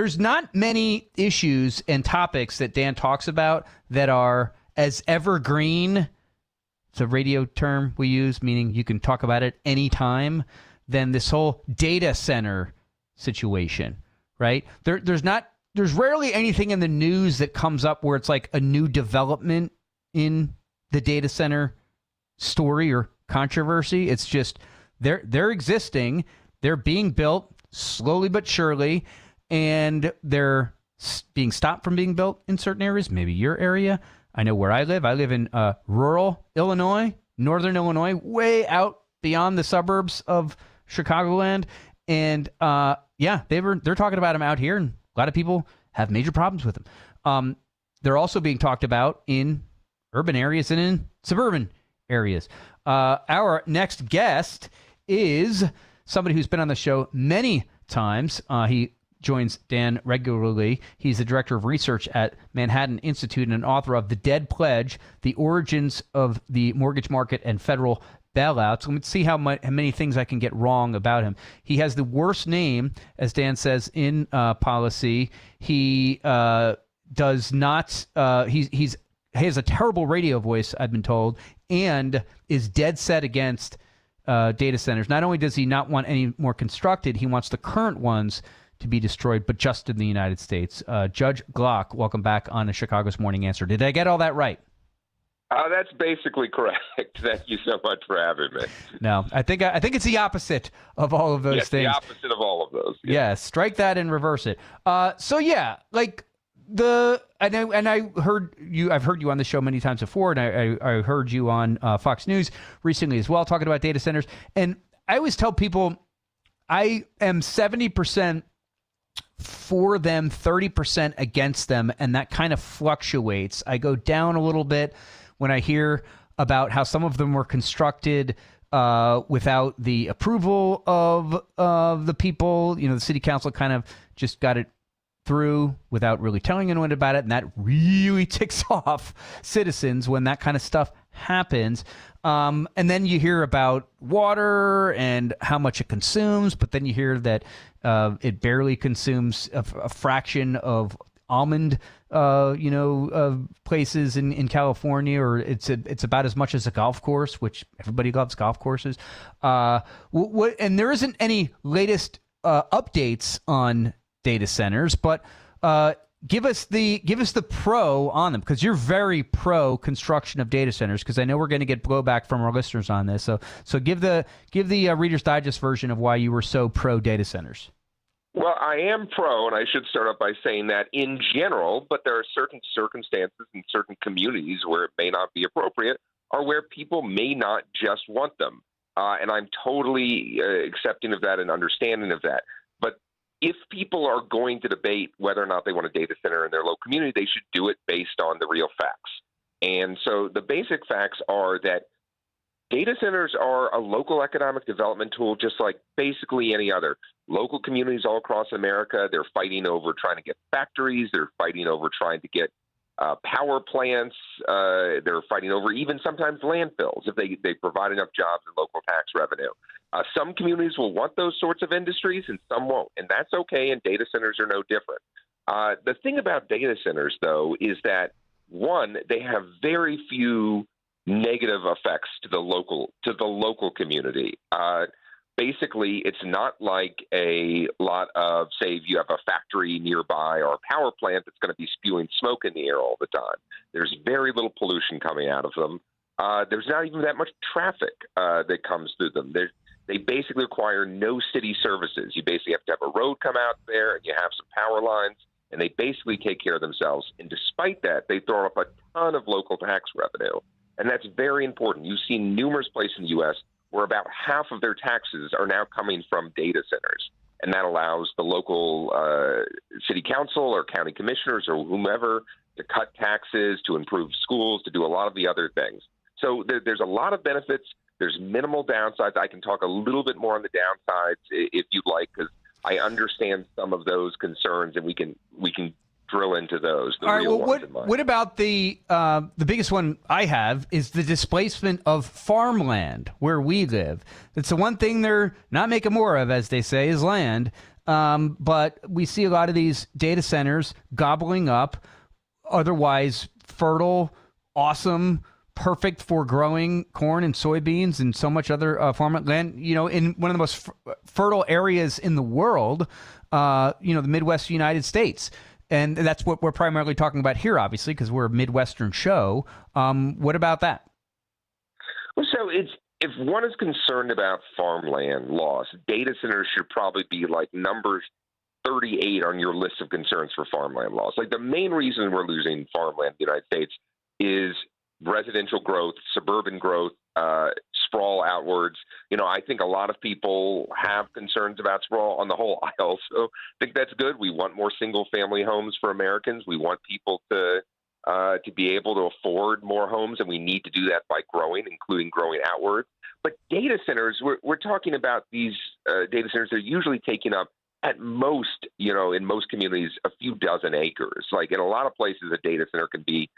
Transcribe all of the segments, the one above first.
There's not many issues and topics that Dan talks about that are as evergreen. It's a radio term we use, meaning you can talk about it anytime, than this whole data center situation, right? There's rarely anything in the news that comes up where it's like a new development in the data center story or controversy. It's just they're existing, they're being built slowly but surely, and they're being stopped from being built in certain areas, maybe your area. I know where I live. I live in rural Illinois, northern Illinois, way out beyond the suburbs of Chicagoland. And they're talking about them out here, and a lot of people have major problems with them. They're also being talked about in urban areas and in suburban areas. Our next guest is somebody who's been on the show many times. He joins Dan regularly. He's the director of research at Manhattan Institute and an author of The Dead Pledge, The Origins of the Mortgage Market and Federal Bailouts. Let's see how many things I can get wrong about him. He has the worst name, as Dan says, in policy. He does not, he has a terrible radio voice, I've been told, and is dead set against data centers. Not only does he not want any more constructed, he wants the current ones to be destroyed, but just in the United States. Judge Glock, welcome back on the Chicago's Morning Answer. Did I get all that right? That's basically correct. Thank you so much for having me. No, I think it's the opposit of all of those things. The opposite of all of those. Yeah, strike that and reverse it. I heard you. I've heard you on the show many times before, and I heard you on Fox News recently as well, talking about data centers. And I always tell people I am 70% for them, 30% against them, and that kind of fluctuates. I go down a little bit when I hear about how some of them were constructed without the approval of the people. You know, the city council kind of just got it through without really telling anyone about it, and that really ticks off citizens when that kind of stuff happens. And then you hear about water and how much it consumes, but then you hear that it barely consumes a fraction of almond places in California, or it's about as much as a golf course, which everybody loves golf courses. And there isn't any latest updates on data centers, but give us the pro on them, because you're very pro construction of data centers, because I know we're going to get blowback from our listeners on this. So give the Reader's Digest version of why you were so pro data centers. Well, I am pro, and I should start off by saying that in general, but there are certain circumstances in certain communities where it may not be appropriate, or where people may not just want them. And I'm totally accepting of that and understanding of that. But if people are going to debate whether or not they want a data center in their local community, they should do it based on the real facts. And so the basic facts are that data centers are a local economic development tool, just like basically any other. Local communities all across America, they're fighting over trying to get factories. They're fighting over trying to get power plants. They're fighting over even sometimes landfills if they provide enough jobs and local tax revenue. Some communities will want those sorts of industries and some won't, and that's okay, and data centers are no different. The thing about data centers, though, is that, one, they have very few negative effects to the local community. Basically, it's not like a lot of, say, if you have a factory nearby or a power plant that's going to be spewing smoke in the air all the time. There's very little pollution coming out of them. There's not even that much traffic that comes through them. They basically require no city services. You basically have to have a road come out there, and you have some power lines, and they basically take care of themselves. And despite that, they throw up a ton of local tax revenue. And that's very important. You've seen numerous places in the U.S. where about half of their taxes are now coming from data centers. And that allows the local city council or county commissioners or whomever to cut taxes, to improve schools, to do a lot of the other things. So there's a lot of benefits. There's minimal downsides. I can talk a little bit more on the downsides if you'd like, because I understand some of those concerns, and we can drill into those. All right. Well, what about the biggest one I have is the displacement of farmland where we live. It's the one thing they're not making more of, as they say, is land. but we see a lot of these data centers gobbling up otherwise fertile, awesome, perfect for growing corn and soybeans and so much other farmland, in one of the most fertile areas in the world, the Midwest United States. And that's what we're primarily talking about here, obviously, because we're a Midwestern show. What about that? Well, so if one is concerned about farmland loss, data centers should probably be like number 38 on your list of concerns for farmland loss. Like the main reason we're losing farmland in the United States is residential growth, suburban growth, sprawl outwards. I think a lot of people have concerns about sprawl. On the whole, I also think that's good. We want more single-family homes for Americans. We want people to be able to afford more homes, and we need to do that by growing, including growing outward. But data centers, we're talking about these data centers. They're usually taking up at most, in most communities, a few dozen acres. Like in a lot of places, a data center can be,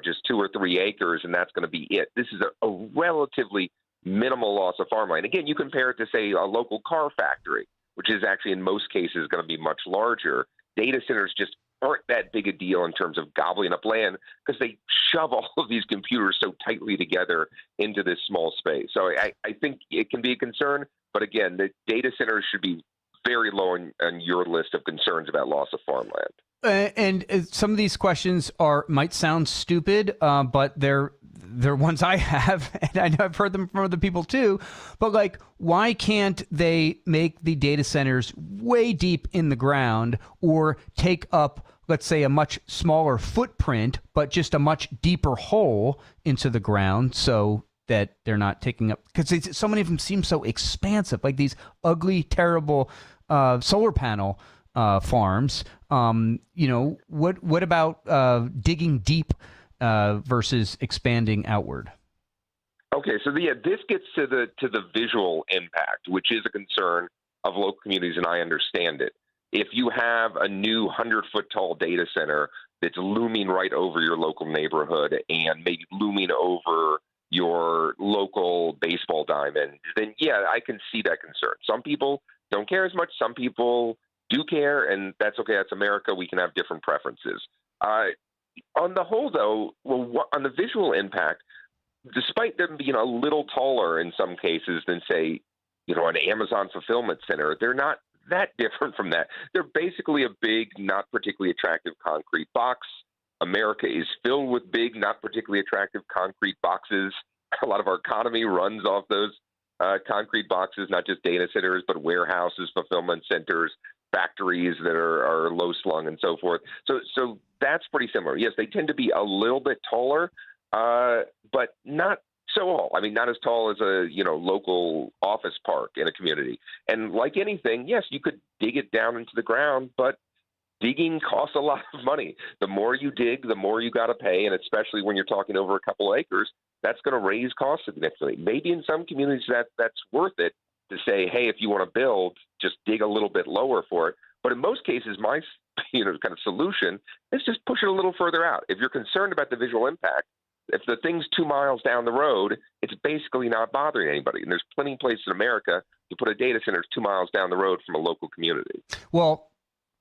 just 2 or 3 acres, and that's going to be it. This is a relatively minimal loss of farmland. Again, you compare it to, say, a local car factory, which is actually in most cases going to be much larger. Data centers just aren't that big a deal in terms of gobbling up land because they shove all of these computers so tightly together into this small space. So I think it can be a concern. But again, the data centers should be very low on your list of concerns about loss of farmland. And some of these questions might sound stupid, but they're ones I have, and I know I've heard them from other people too. But like, why can't they make the data centers way deep in the ground, or take up, let's say, a much smaller footprint, but just a much deeper hole into the ground, so that they're not taking up? Because so many of them seem so expansive, like these ugly, terrible solar panel farms. What about digging deep versus expanding outward? Okay, so this gets to the visual impact, which is a concern of local communities, and I understand it. If you have a new 100-foot tall data center that's looming right over your local neighborhood and maybe looming over your local baseball diamond, then yeah, I can see that concern. Some people don't care as much. Some people do care, and that's okay. That's America. We can have different preferences. On the whole, though, on the visual impact, despite them being a little taller in some cases than, say, an Amazon fulfillment center, they're not that different from that. They're basically a big, not particularly attractive concrete box. America is filled with big, not particularly attractive concrete boxes. A lot of our economy runs off those concrete boxes, not just data centers, but warehouses, fulfillment centers, factories that are low slung, and so forth. So that's pretty similar. Yes, they tend to be a little bit taller, but not so tall. I mean, not as tall as a local office park in a community. And like anything, yes, you could dig it down into the ground, but digging costs a lot of money. The more you dig, the more you got to pay, and especially when you're talking over a couple acres, that's going to raise costs significantly. Maybe in some communities that's worth it to say, hey, if you want to build, just dig a little bit lower for it. But in most cases, my kind of solution is just push it a little further out. If you're concerned about the visual impact, if the thing's 2 miles down the road, it's basically not bothering anybody. And there's plenty of places in America to put a data center 2 miles down the road from a local community. Well,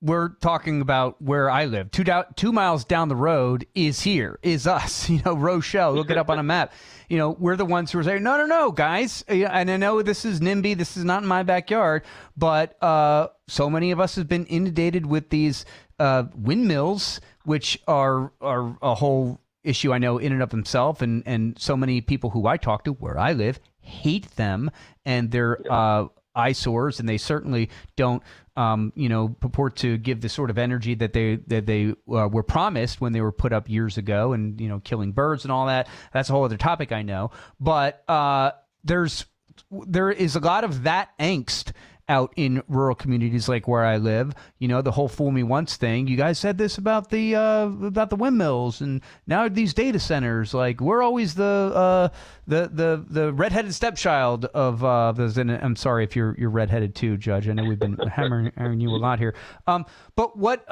we're talking about where I live. 2 miles down the road is us, Rochelle. Look it up on a map. We're the ones who are saying, no, guys. And I know this is NIMBY. This is not in my backyard. But so many of us have been inundated with these windmills, which are a whole issue, I know, in and of themselves. And so many people who I talk to where I live hate them, and they're eyesores, and they certainly don't purport to give the sort of energy that they were promised when they were put up years ago, and killing birds and all that. That's a whole other topic, I know. But there is a lot of that angst out in rural communities like where I live. The whole "fool me once" thing. You guys said this about the windmills, and now these data centers. Like, we're always the redheaded stepchild of those. And I'm sorry if you're redheaded too, Judge. I know we've been hammering you a lot here. But what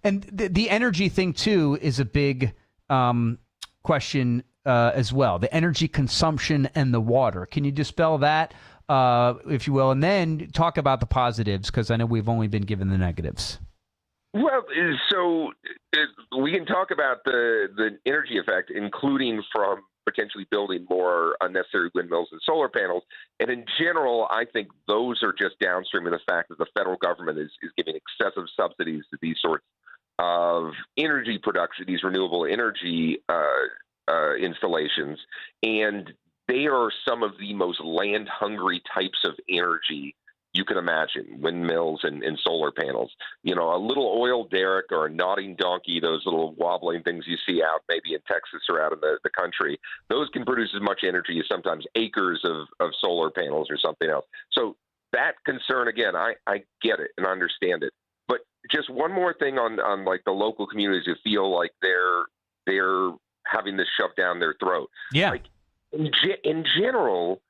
and the energy thing too is a big question as well. The energy consumption and the water. Can you dispel that? if you will, and then talk about the positives, because I know we've only been given the negatives. Well, so we can talk about the energy effect, including from potentially building more unnecessary windmills and solar panels. And in general, I think those are just downstream of the fact that the federal government is giving excessive subsidies to these sorts of energy production, these renewable energy installations. And they are some of the most land-hungry types of energy you can imagine, windmills and solar panels. You know, a little oil derrick or a nodding donkey, those little wobbling things you see out maybe in Texas or out in the country, those can produce as much energy as sometimes acres of solar panels or something else. So that concern, again, I get it and understand it. But just one more thing on like the local communities who feel like they're having this shoved down their throat. Yeah. Like in general,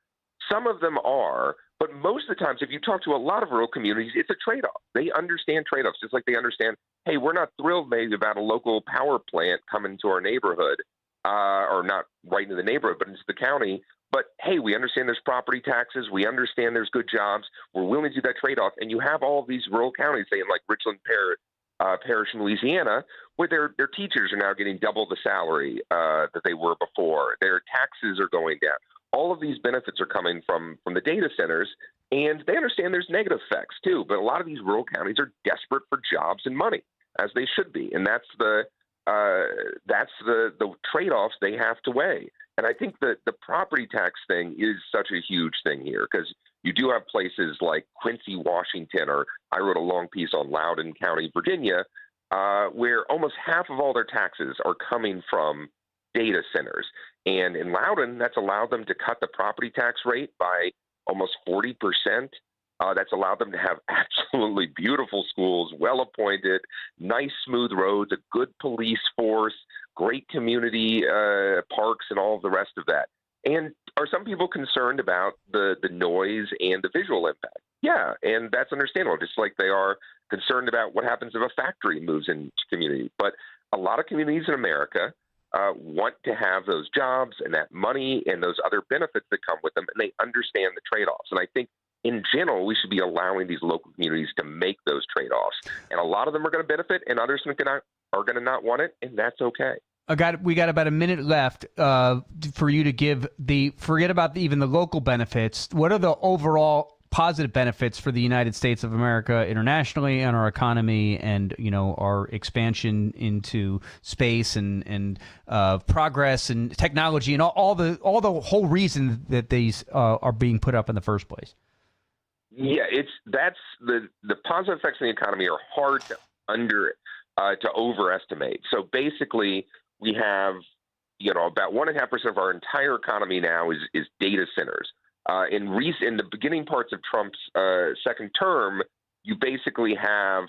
some of them are. But most of the times, if you talk to a lot of rural communities, it's a trade-off. They understand trade-offs, just like they understand, hey, we're not thrilled maybe about a local power plant coming to our neighborhood, or not right into the neighborhood, but into the county. But, hey, we understand there's property taxes. We understand there's good jobs. We're willing to do that trade-off. And you have all of these rural counties, say in like Richland Parish in Louisiana, where their teachers are now getting double the salary that they were before. Their taxes are going down. All of these benefits are coming from the data centers, and they understand there's negative effects too. But a lot of these rural counties are desperate for jobs and money, as they should be, and that's the trade-offs they have to weigh. And I think that the property tax thing is such a huge thing here, because you do have places like Quincy, Washington, or I wrote a long piece on Loudoun County, Virginia, where almost half of all their taxes are coming from data centers. And in Loudoun, that's allowed them to cut the property tax rate by almost 40%. That's allowed them to have absolutely beautiful schools, well-appointed, nice, smooth roads, a good police force, great community parks, and all of the rest of that. And are some people concerned about the noise and the visual impact? Yeah, and that's understandable, just like they are concerned about what happens if a factory moves into community. But a lot of communities in America want to have those jobs and that money and those other benefits that come with them, and they understand the trade-offs. And I think, in general, we should be allowing these local communities to make those trade-offs. And a lot of them are going to benefit, and others are going to not want it, and that's okay. We got about a minute left for you to give forget about even the local benefits. What are the overall positive benefits for the United States of America internationally and our economy, and our expansion into space and progress and technology and all the whole reason that these are being put up in the first place? Yeah, that's the positive effects on the economy are hard to overestimate. So basically, we have about 1.5% of our entire economy now is data centers. In the beginning parts of Trump's second term, you basically have,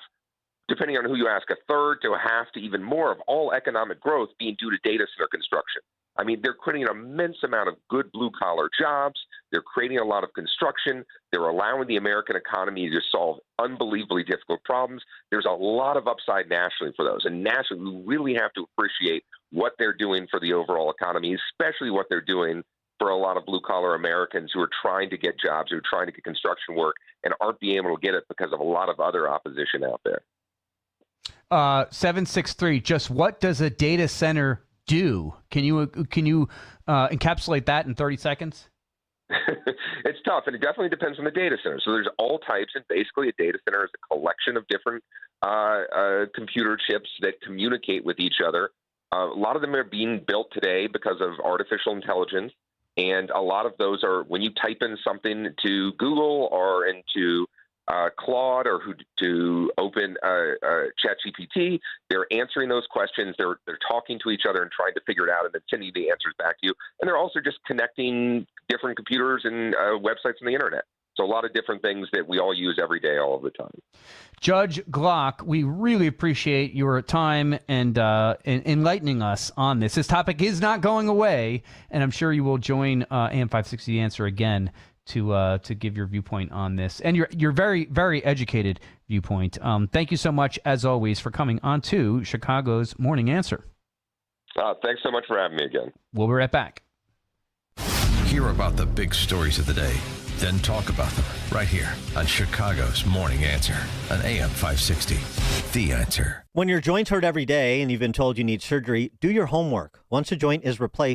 depending on who you ask, a third to a half to even more of all economic growth being due to data center construction. I mean, they're creating an immense amount of good blue-collar jobs. They're creating a lot of construction. They're allowing the American economy to solve unbelievably difficult problems. There's a lot of upside nationally for those. And nationally, we really have to appreciate what they're doing for the overall economy, especially what they're doing for a lot of blue-collar Americans who are trying to get jobs, who are trying to get construction work, and aren't being able to get it because of a lot of other opposition out there. 763, just what does a data center do? Can you encapsulate that in 30 seconds? It's tough, and it definitely depends on the data center. So there's all types, and basically a data center is a collection of different computer chips that communicate with each other. A lot of them are being built today because of artificial intelligence, and a lot of those are when you type in something to Google or into Claude or to open ChatGPT, they're answering those questions. They're talking to each other and trying to figure it out and then sending the answers back to you. And they're also just connecting different computers and websites on the internet. So a lot of different things that we all use every day, all of the time. Judge Glock, we really appreciate your time and enlightening us on this. This topic is not going away, and I'm sure you will join AM 560 Answer again to give your viewpoint on this, and your very, very educated viewpoint. Thank you so much, as always, for coming on to Chicago's Morning Answer. Thanks so much for having me again. We'll be right back. Hear about the big stories of the day. then talk about them right here on Chicago's Morning Answer on AM 560. The Answer. When your joints hurt every day and you've been told you need surgery, do your homework. Once a joint is replaced,